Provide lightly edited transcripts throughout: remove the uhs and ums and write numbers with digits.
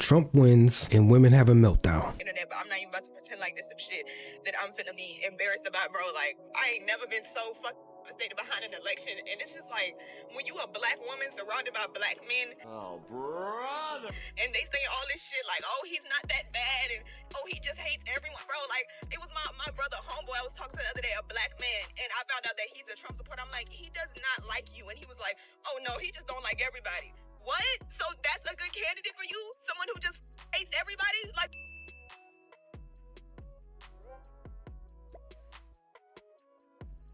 Trump wins and women have a meltdown. Internet, but I'm not even about to pretend like this some shit that I'm finna be embarrassed about, bro. Like, I ain't never been so fucking devastated behind an election, and it's just like, when you a black woman surrounded by black men, oh brother, and they say all this shit like, oh, he's not that bad, and oh, he just hates everyone, bro. Like, it was my brother homeboy I was talking to the other day, a black man, and I found out that he's a Trump supporter. I'm like, he does not like you, and he was like, oh no, he just don't like everybody. What? So that's a good candidate for you? Someone who just hates everybody? Like,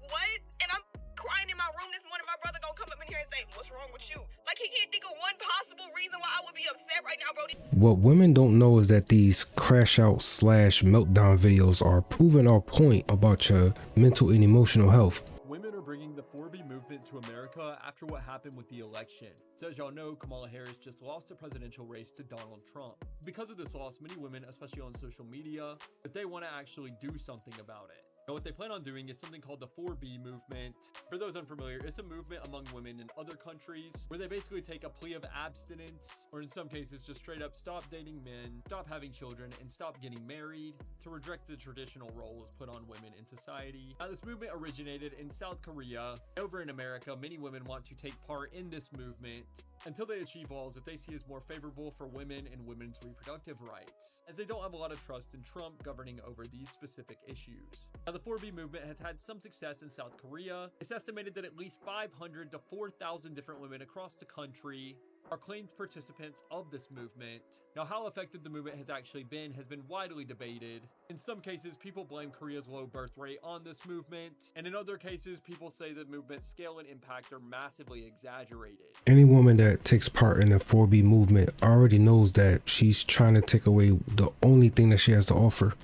what? And I'm crying in my room this morning. My brother gonna come up in here and say, what's wrong with you? Like, he can't think of one possible reason why I would be upset right now, bro. What women don't know is that these crash out / meltdown videos are proving our point about your mental and emotional health. Women are bringing the 4B movement to America after what happened with the election. So as y'all know, Kamala Harris just lost the presidential race to Donald Trump. Because of this loss, many women, especially on social media, that they want to actually do something about it. Now, what they plan on doing is something called the 4B movement. For those unfamiliar, it's a movement among women in other countries where they basically take a plea of abstinence, or in some cases just straight up stop dating men, stop having children, and stop getting married to reject the traditional roles put on women in society. Now, this movement originated in South Korea. Over in America, many women want to take part in this movement until they achieve laws that they see as more favorable for women and women's reproductive rights, as they don't have a lot of trust in Trump governing over these specific issues. Now, the 4B movement has had some success in South Korea. It's estimated that at least 500 to 4,000 different women across the country are claimed participants of this movement. Now, how effective the movement has actually been has been widely debated. In some cases, people blame Korea's low birth rate on this movement, and in other cases, people say the movement's scale and impact are massively exaggerated. Any woman that takes part in the 4B movement already knows that she's trying to take away the only thing that she has to offer.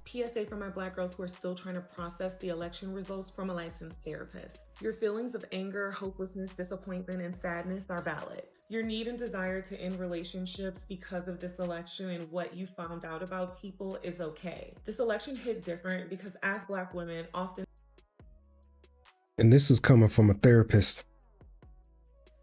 PSA for my black girls who are still trying to process the election results from a licensed therapist. Your feelings of anger, hopelessness, disappointment, and sadness are valid. Your need and desire to end relationships because of this election and what you found out about people is okay. This election hit different because as black women, And this is coming from a therapist.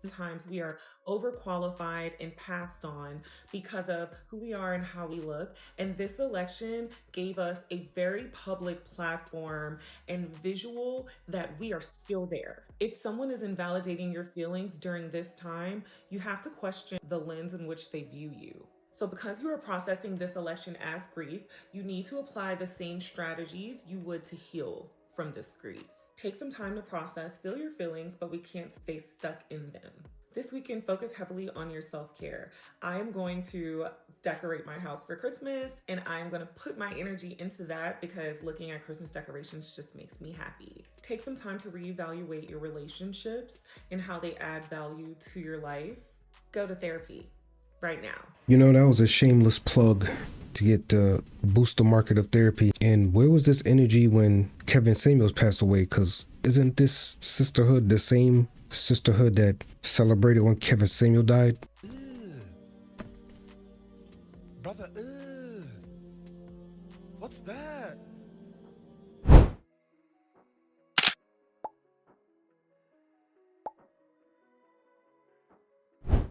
Sometimes we are overqualified and passed on because of who we are and how we look. And this election gave us a very public platform and visual that we are still there. If someone is invalidating your feelings during this time, you have to question the lens in which they view you. So because you are processing this election as grief, you need to apply the same strategies you would to heal from this grief. Take some time to process, feel your feelings, but we can't stay stuck in them. This weekend, focus heavily on your self-care. I am going to decorate my house for Christmas, and I'm going to put my energy into that because looking at Christmas decorations just makes me happy. Take some time to reevaluate your relationships and how they add value to your life. Go to therapy right now. You know, that was a shameless plug to get boost the market of therapy. And where was this energy when Kevin Samuels passed away? Because isn't this sisterhood the same sisterhood that celebrated when Kevin Samuel died? brother, what's that?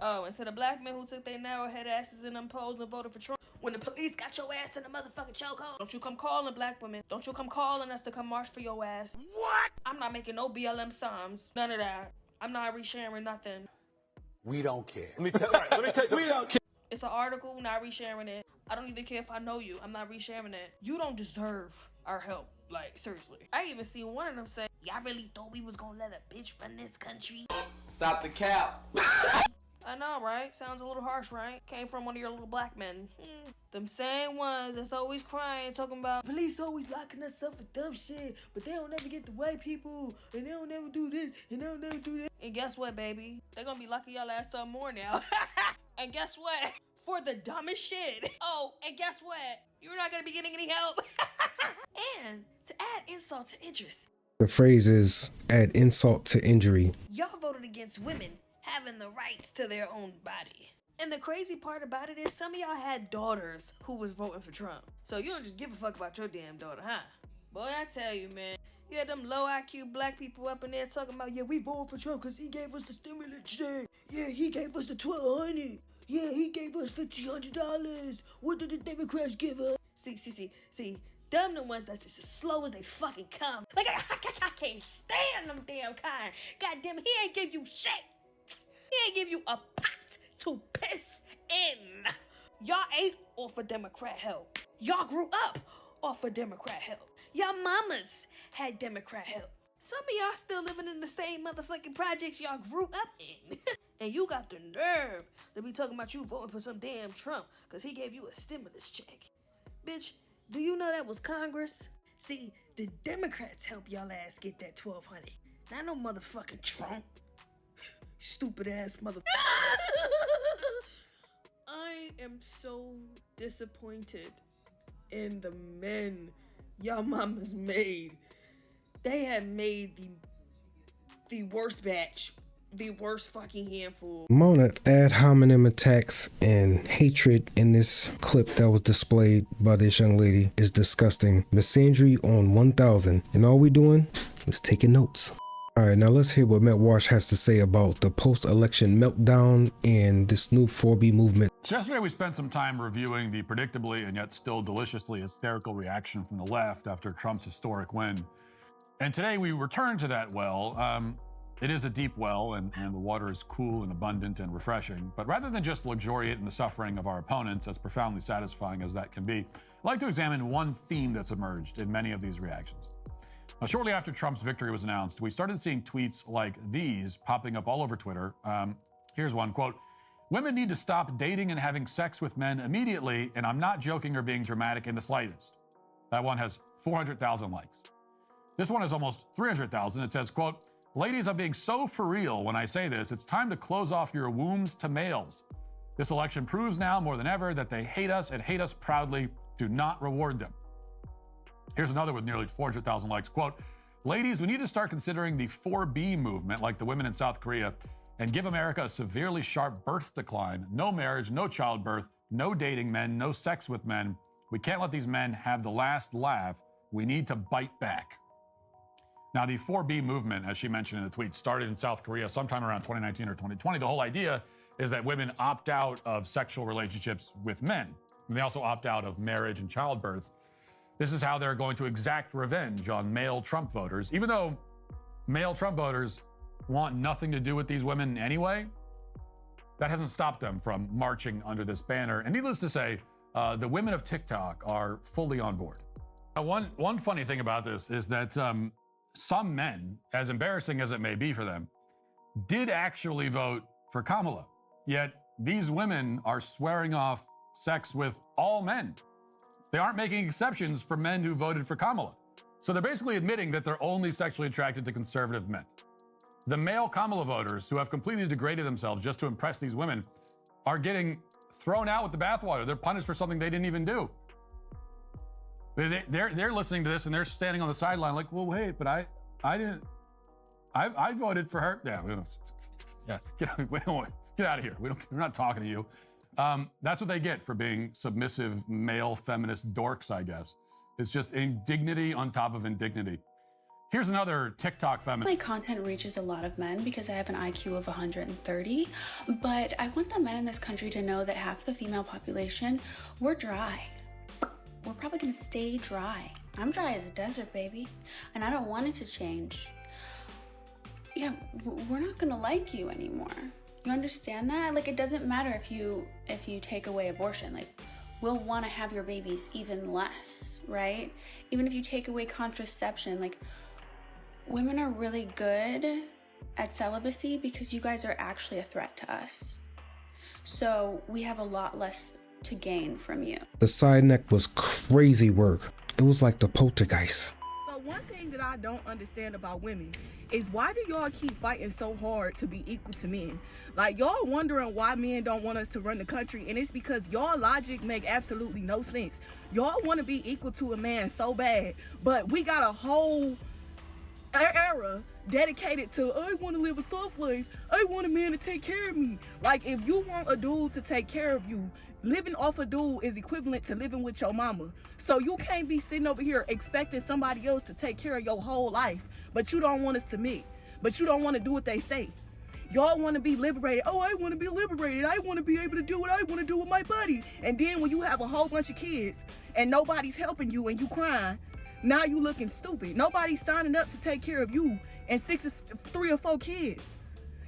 Oh, and to the black men who took their narrow head asses in them polls and voted for Trump, when the police got your ass in the motherfucking chokehold, don't you come calling black women. Don't you come calling us to come march for your ass. What? I'm not making no BLM Psalms. None of that. I'm not resharing nothing. We don't care. Let me tell you, we don't care. It's an article, not resharing it. I don't even care if I know you. I'm not resharing it. You don't deserve our help. Like, seriously. I even seen one of them say, y'all really thought we was gonna let a bitch run this country? Stop the cap. I know, right? Sounds a little harsh, right? Came from one of your little black men. Them same ones that's always crying, talking about police always locking us up for dumb shit, but they don't ever get the white people, and they don't ever do this, and they don't ever do that. And guess what, baby? They're gonna be locking y'all ass up more now. And guess what? For the dumbest shit. Oh, and guess what? You're not gonna be getting any help. And to add insult to injury. The phrase is add insult to injury. Y'all voted against women having the rights to their own body. And the crazy part about it is some of y'all had daughters who was voting for Trump. So you don't just give a fuck about your damn daughter, huh? Boy, tell you, man. You had them low IQ black people up in there talking about, yeah, we voted for Trump because he gave us the stimulus check. Yeah, he gave us the $1,200. Yeah, he gave us $1,500. What did the Democrats give us? See, them the ones that's just as slow as they fucking come. Like, I can't stand them damn kind. Goddamn, he ain't give you shit. He ain't give you a pot to piss in. Y'all ate off of Democrat help. Y'all grew up off of Democrat help. Y'all mamas had Democrat help. Some of y'all still living in the same motherfucking projects y'all grew up in. And you got the nerve to be talking about you voting for some damn Trump because he gave you a stimulus check. Bitch, do you know that was Congress? See, the Democrats help y'all ass get that $1,200. Not no motherfucking Trump. Stupid ass mother. I am so disappointed in the men y'all mamas made. They have made the worst batch, the worst fucking handful. Amount of ad hominem attacks and hatred in this clip that was displayed by this young lady is disgusting. Misandry on 1000, and all we doing is taking notes. All right, now let's hear what Matt Walsh has to say about the post-election meltdown and this new 4B movement. So yesterday we spent some time reviewing the predictably and yet still deliciously hysterical reaction from the left after Trump's historic win. And today we return to that well. It is a deep well and the water is cool and abundant and refreshing. But rather than just luxuriate in the suffering of our opponents, as profoundly satisfying as that can be, I'd like to examine one theme that's emerged in many of these reactions. Now, shortly after Trump's victory was announced, we started seeing tweets like these popping up all over Twitter. Here's one, quote, "Women need to stop dating and having sex with men immediately, and I'm not joking or being dramatic in the slightest." That one has 400,000 likes. This one has almost 300,000. It says, quote, "Ladies, I'm being so for real when I say this. It's time to close off your wombs to males. This election proves now more than ever that they hate us and hate us proudly. Do not reward them." Here's another with nearly 400,000 likes. Quote, "Ladies, we need to start considering the 4B movement like the women in South Korea and give America a severely sharp birth decline. No marriage, no childbirth, no dating men, no sex with men. We can't let these men have the last laugh. We need to bite back." Now, the 4B movement, as she mentioned in the tweet, started in South Korea sometime around 2019 or 2020. The whole idea is that women opt out of sexual relationships with men. And they also opt out of marriage and childbirth. This is how they're going to exact revenge on male Trump voters. Even though male Trump voters want nothing to do with these women anyway, that hasn't stopped them from marching under this banner. And needless to say, the women of TikTok are fully on board. Now, one funny thing about this is that some men, as embarrassing as it may be for them, did actually vote for Kamala. Yet these women are swearing off sex with all men. They aren't making exceptions for men who voted for Kamala. So they're basically admitting that they're only sexually attracted to conservative men. The male Kamala voters who have completely degraded themselves just to impress these women are getting thrown out with the bathwater. They're punished for something they didn't even do. They're listening to this and they're standing on the sideline like, well, wait, but I voted for her. Yeah, get out of here. We're not talking to you. That's what they get for being submissive male feminist dorks, I guess. It's just indignity on top of indignity. Here's another TikTok feminist. My content reaches a lot of men because I have an IQ of 130, but I want the men in this country to know that half the female population, we're dry. We're probably gonna stay dry. I'm dry as a desert, baby, and I don't want it to change. Yeah, we're not gonna like you anymore. You understand that? Like, it doesn't matter if you take away abortion. Like, we'll want to have your babies even less, right? Even if you take away contraception, like, women are really good at celibacy because you guys are actually a threat to us. So we have a lot less to gain from you. The side neck was crazy work. It was like the poltergeist. So one thing that I don't understand about women is why do y'all keep fighting so hard to be equal to men? Like, y'all wondering why men don't want us to run the country, and it's because y'all logic make absolutely no sense. Y'all want to be equal to a man so bad, but we got a whole era dedicated to, I want to live a soft life, I want a man to take care of me. Like, if you want a dude to take care of you, Living off a dude is equivalent to living with your mama. So you can't be sitting over here expecting somebody else to take care of your whole life, but you don't want to submit, but you don't want to do what they say. Y'all want to be liberated. Oh, I want to be liberated. I want to be able to do what I want to do with my body. And then when you have a whole bunch of kids and nobody's helping you and you crying, now you looking stupid. Nobody's signing up to take care of you and 3 or 4 kids.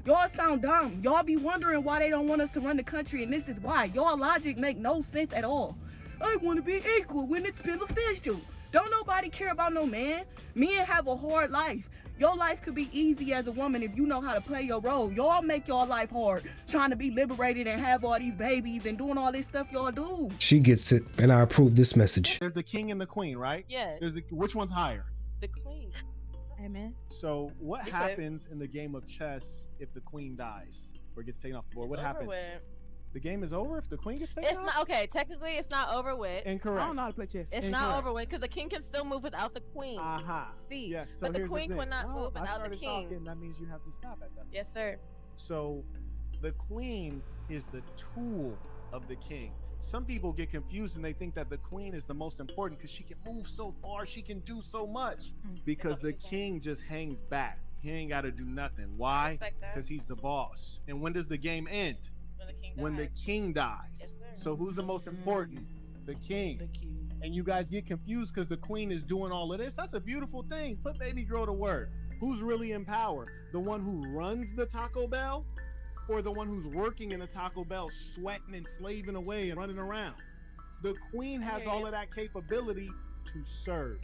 Y'all sound dumb. Y'all be wondering why they don't want us to run the country, and this is why. Y'all logic make no sense at all. I want to be equal when it's beneficial. Don't nobody care about no man. Men have a hard life. Your life could be easy as a woman if you know how to play your role. Y'all make your life hard, trying to be liberated and have all these babies and doing all this stuff y'all do. She gets it, and I approve this message. There's the king and the queen, right? Yeah. Which one's higher? The queen. Amen. So what Secret. happens in the game of chess if the queen dies or gets taken off the board? What happens? The game is over if the queen gets taken It's off? not okay. Technically, it's not over with. Incorrect. I don't know how to play chess. It's not over with because the king can still move without the queen. See, Yes. So but the here's queen thing. would not No, move I without the started king. talking, that means you have to stop at that point. Yes, sir. So the queen is the tool of the king. Some people get confused and they think that the queen is the most important because she can move so far, she can do so much. Because the king just hangs back. He ain't got to do nothing. Why? respect that. Because he's the boss. And when does the game end? When the king dies. Yes, sir. Yes, sir. So who's the most important? The king. The king. And you guys get confused because the queen is doing all of this. That's a beautiful thing. Put baby girl to work. Who's really in power? The one who runs the Taco Bell or the one who's working in the Taco Bell, sweating and slaving away and running around? The queen has all of that capability to serve.